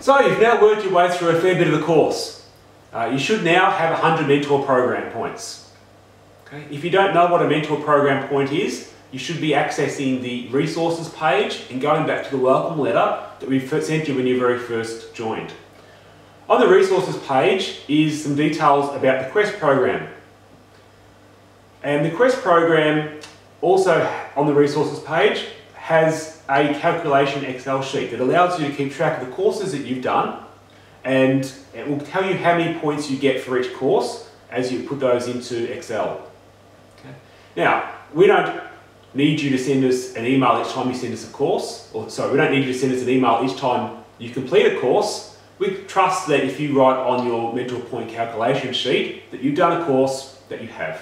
So you've now worked your way through a fair bit of the course. You should now have 100 mentor program points. Okay? If you don't know what a mentor program point is, you should be accessing the resources page and going back to the welcome letter that we sent you when you very first joined. On the resources page is some details about the Quest program. And the Quest program also on the resources page has a calculation Excel sheet that allows you to keep track of the courses that you've done, and it will tell you how many points you get for each course as you put those into Excel. Okay. Now, we don't need you to send us an email each time you send us a course, we don't need you to send us an email each time you complete a course. We trust that if you write on your mentor point calculation sheet that you've done a course that you have.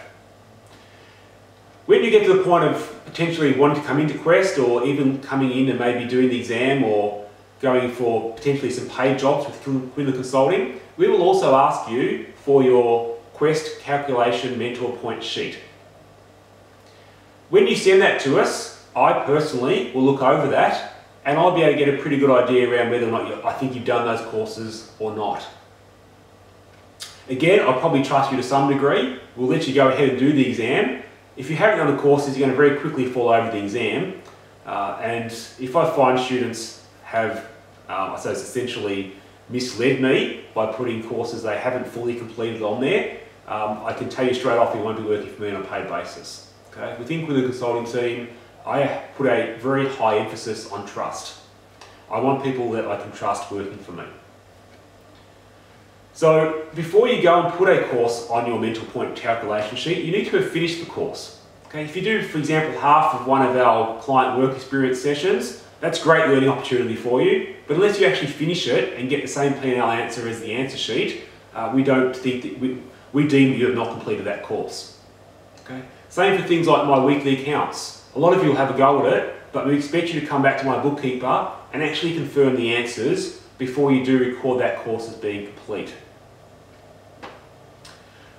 When you get to the point of potentially wanting to come into Quest, or even coming in and maybe doing the exam or going for potentially some paid jobs with Quinlan Consulting, we will also ask you for your Quest calculation mentor point sheet. When you send that to us, I personally will look over that and I'll be able to get a pretty good idea around whether or not I think you've done those courses or not. Again, I'll probably trust you to some degree. We'll let you go ahead and do the exam. If you haven't done the courses, you're going to very quickly fall over the exam. And if I find students have, I suppose, essentially misled me by putting courses they haven't fully completed on there, I can tell you straight off you won't be working for me on a paid basis. Okay? Within the consulting team, I put a very high emphasis on trust. I want people that I can trust working for me. So before you go and put a course on your mentor point calculation sheet, you need to have finished the course. Okay? If you do, for example, half of one of our client work experience sessions, that's a great learning opportunity for you. But unless you actually finish it and get the same P&L answer as the answer sheet, we don't think that we deem that you have not completed that course. Okay? Same for things like my weekly accounts. A lot of you will have a go at it, but we expect you to come back to my bookkeeper and actually confirm the answers before you do record that course as being complete.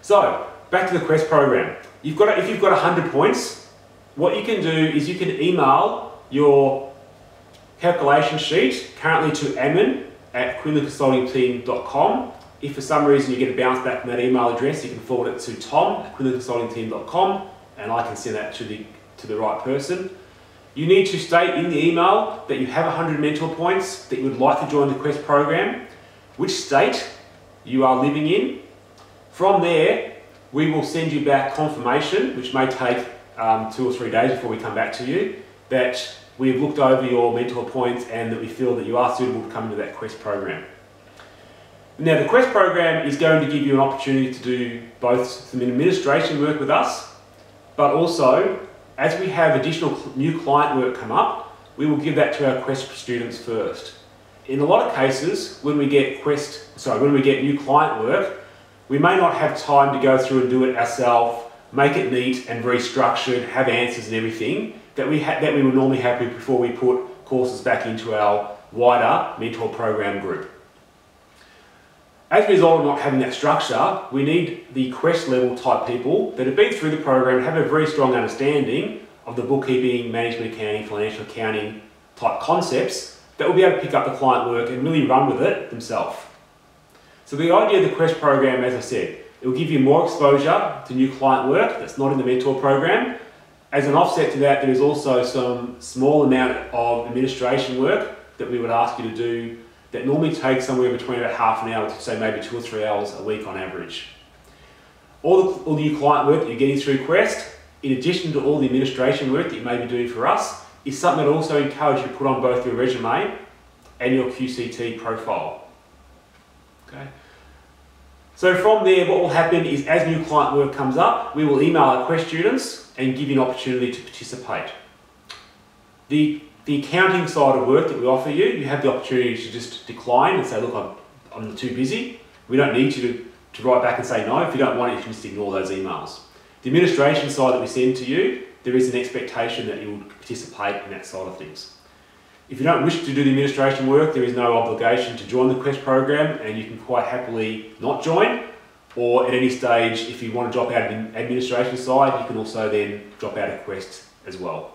So, back to the Quest program. If you've got 100 points, what you can do is you can email your calculation sheet currently to admin@quinlanconsultingteam.com. If for some reason you get a bounce back from that email address, you can forward it to tom@quinlanconsultingteam.com and I can send that to the right person. You need to state in the email that you have 100 mentor points, that you would like to join the Quest program, which state you are living in. From there, we will send you back confirmation, which may take 2 or 3 days before we come back to you, that we've looked over your mentor points and that we feel that you are suitable to come into that Quest program. Now, the Quest program is going to give you an opportunity to do both some administration work with us, but also, as we have additional new client work come up, we will give that to our Quest students first. In a lot of cases, when we get new client work, we may not have time to go through and do it ourselves, make it neat and very structured, have answers and everything that we would normally have before we put courses back into our wider mentor program group. As a result of not having that structure, we need the Quest level type people that have been through the program, have a very strong understanding of the bookkeeping, management accounting, financial accounting type concepts that will be able to pick up the client work and really run with it themselves. So the idea of the Quest program, as I said, it will give you more exposure to new client work that's not in the mentor program. As an offset to that, there is also some small amount of administration work that we would ask you to do that normally takes somewhere between about half an hour to say maybe 2 or 3 hours a week on average. All the new client work that you're getting through Quest, in addition to all the administration work that you may be doing for us, is something that also encourage you to put on both your resume and your QCT profile. Okay. So from there, what will happen is as new client work comes up, we will email our Quest students and give you an opportunity to participate. The accounting side of work that we offer you, you have the opportunity to just decline and say, look, I'm too busy. We don't need you to write back and say no. If you don't want it, you can just ignore those emails. The administration side that we send to you, there is an expectation that you will participate in that side of things. If you don't wish to do the administration work, there is no obligation to join the Quest program, and you can quite happily not join, or at any stage, if you want to drop out of the administration side, you can also then drop out of Quest as well.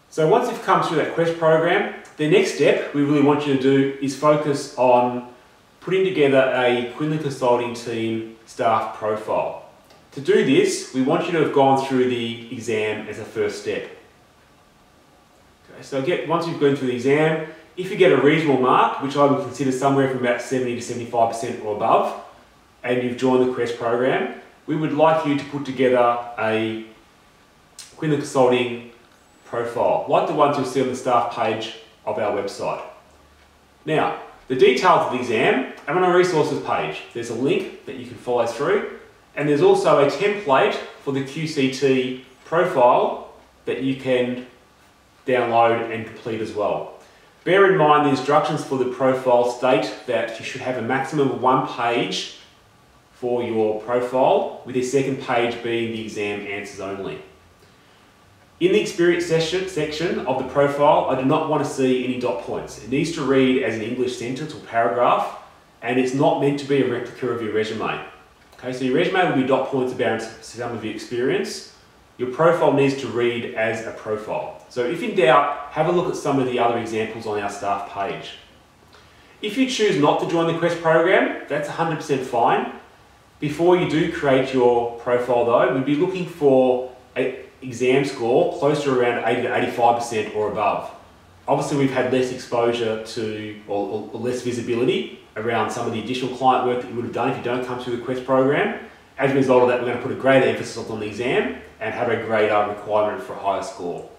So once you've come through that Quest program, The next step we really want you to do is focus on putting together a Quinlan Consulting team staff profile. To do this, we want you to have gone through the exam as a first step. Okay, so once you've gone through the exam, if you get a reasonable mark, which I would consider somewhere from about 70 to 75% or above, and you've joined the Quest program, we would like you to put together a Quinlan Consulting profile, like the ones you'll see on the staff page of our website. Now, the details of the exam are on our resources page. There's a link that you can follow through, and there's also a template for the QCT profile that you can download and complete as well. Bear in mind the instructions for the profile state that you should have a maximum of 1 page for your profile, with the second page being the exam answers only. In the experience section of the profile, I do not want to see any dot points. It needs to read as an English sentence or paragraph, and it's not meant to be a replica of your resume. Okay, so your resume will be dot points about some of your experience. Your profile needs to read as a profile. So if in doubt, have a look at some of the other examples on our staff page. If you choose not to join the Quest program, that's 100% fine. Before you do create your profile though, we'd be looking for an exam score close to around 80 to 85% or above. Obviously we've had less exposure to, or less visibility around some of the additional client work that you would have done if you don't come through the Quest program. As a result of that, we're going to put a greater emphasis on the exam and have a greater requirement for a higher score.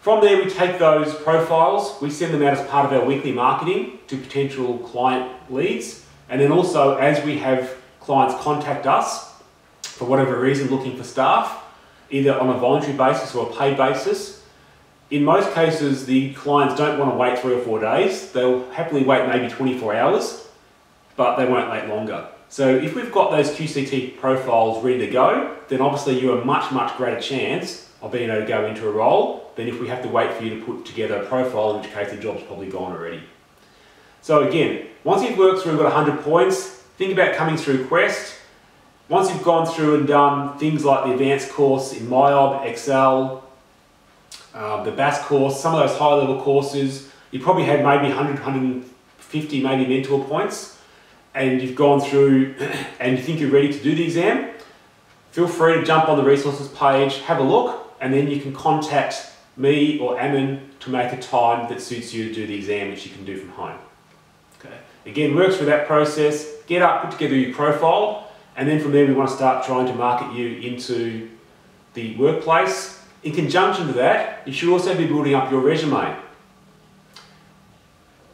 From there, we take those profiles, we send them out as part of our weekly marketing to potential client leads, and then also as we have clients contact us for whatever reason looking for staff, either on a voluntary basis or a paid basis. In most cases, the clients don't want to wait 3 or 4 days. They'll happily wait maybe 24 hours, but they won't wait longer. So if we've got those QCT profiles ready to go, then obviously you have a much, much greater chance of being able to go into a role than if we have to wait for you to put together a profile, in which case the job's probably gone already. So again, once you've worked through and got 100 points, think about coming through Quest. Once you've gone through and done things like the advanced course in MYOB, Excel, the BAS course, some of those high level courses, you probably had maybe 100, 150 maybe mentor points, and you've gone through and you think you're ready to do the exam, feel free to jump on the resources page, have a look, and then you can contact me or Ammon to make a time that suits you to do the exam, which you can do from home. Okay. Again, work through that process, get up, put together your profile, and then from there we want to start trying to market you into the workplace. In conjunction to that, you should also be building up your resume.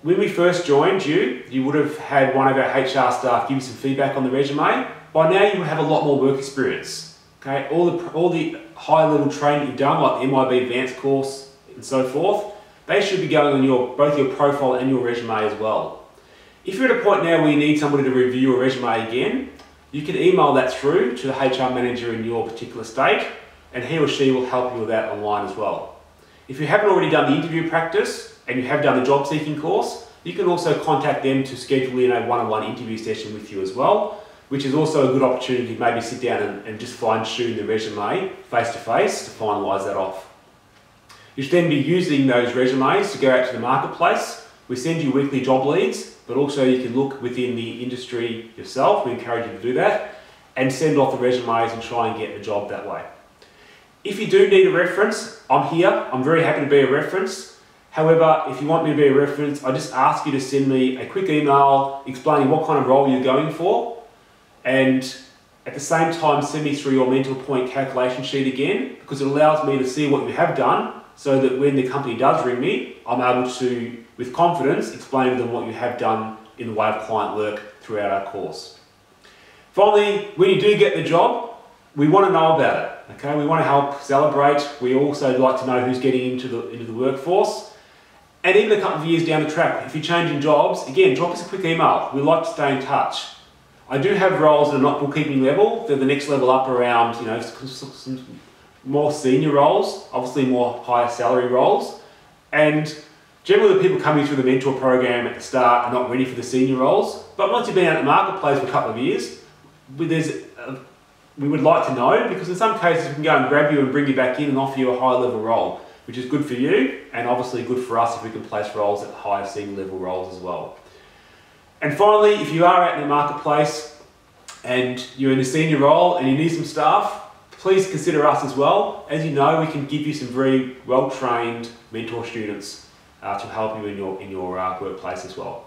When we first joined you, you would have had one of our HR staff give you some feedback on the resume. By now you have a lot more work experience. Okay, all the high level training you've done, like the MYB advanced course and so forth, they should be going on both your profile and your resume as well. If you're at a point now where you need somebody to review your resume again, you can email that through to the HR manager in your particular state, and he or she will help you with that online as well. If you haven't already done the interview practice and you have done the job seeking course, you can also contact them to schedule in a one-on-one interview session with you as well, which is also a good opportunity to maybe sit down and just fine-tune the resume face-to-face to finalise that off. You should then be using those resumes to go out to the marketplace. We send you weekly job leads, but also you can look within the industry yourself. We encourage you to do that and send off the resumes and try and get a job that way. If you do need a reference, I'm here. I'm very happy to be a reference. However, if you want me to be a reference, I just ask you to send me a quick email explaining what kind of role you're going for, and at the same time send me through your mental point calculation sheet again, because it allows me to see what you have done, so that when the company does ring me, I'm able to, with confidence, explain to them what you have done in the way of client work throughout our course. Finally, when you do get the job, we want to know about it. Okay, we want to help celebrate. We also like to know who's getting into the workforce. And even a couple of years down the track, if you're changing jobs, again, drop us a quick email. We like to stay in touch. I do have roles that are not bookkeeping level. They're the next level up around, some more senior roles, obviously more higher salary roles. And generally the people coming through the mentor program at the start are not ready for the senior roles. But once you've been out in the marketplace for a couple of years, we would like to know, because in some cases we can go and grab you and bring you back in and offer you a higher level role. which is good for you and obviously good for us if we can place roles at higher senior level roles as well. And finally, if you are out in the marketplace and you're in a senior role and you need some staff, please consider us as well. As you know, we can give you some very well-trained mentor students to help you in your workplace as well.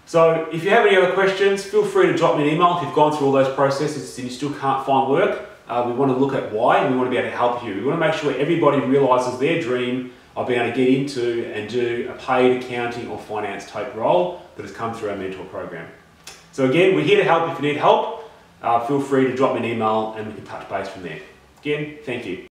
So if you have any other questions, feel free to drop me an email if you've gone through all those processes and you still can't find work. We want to look at why and we want to be able to help you. We want to make sure everybody realises their dream of being able to get into and do a paid accounting or finance type role that has come through our mentor program. So again, we're here to help if you need help. Feel free to drop me an email and we can touch base from there. Again, thank you.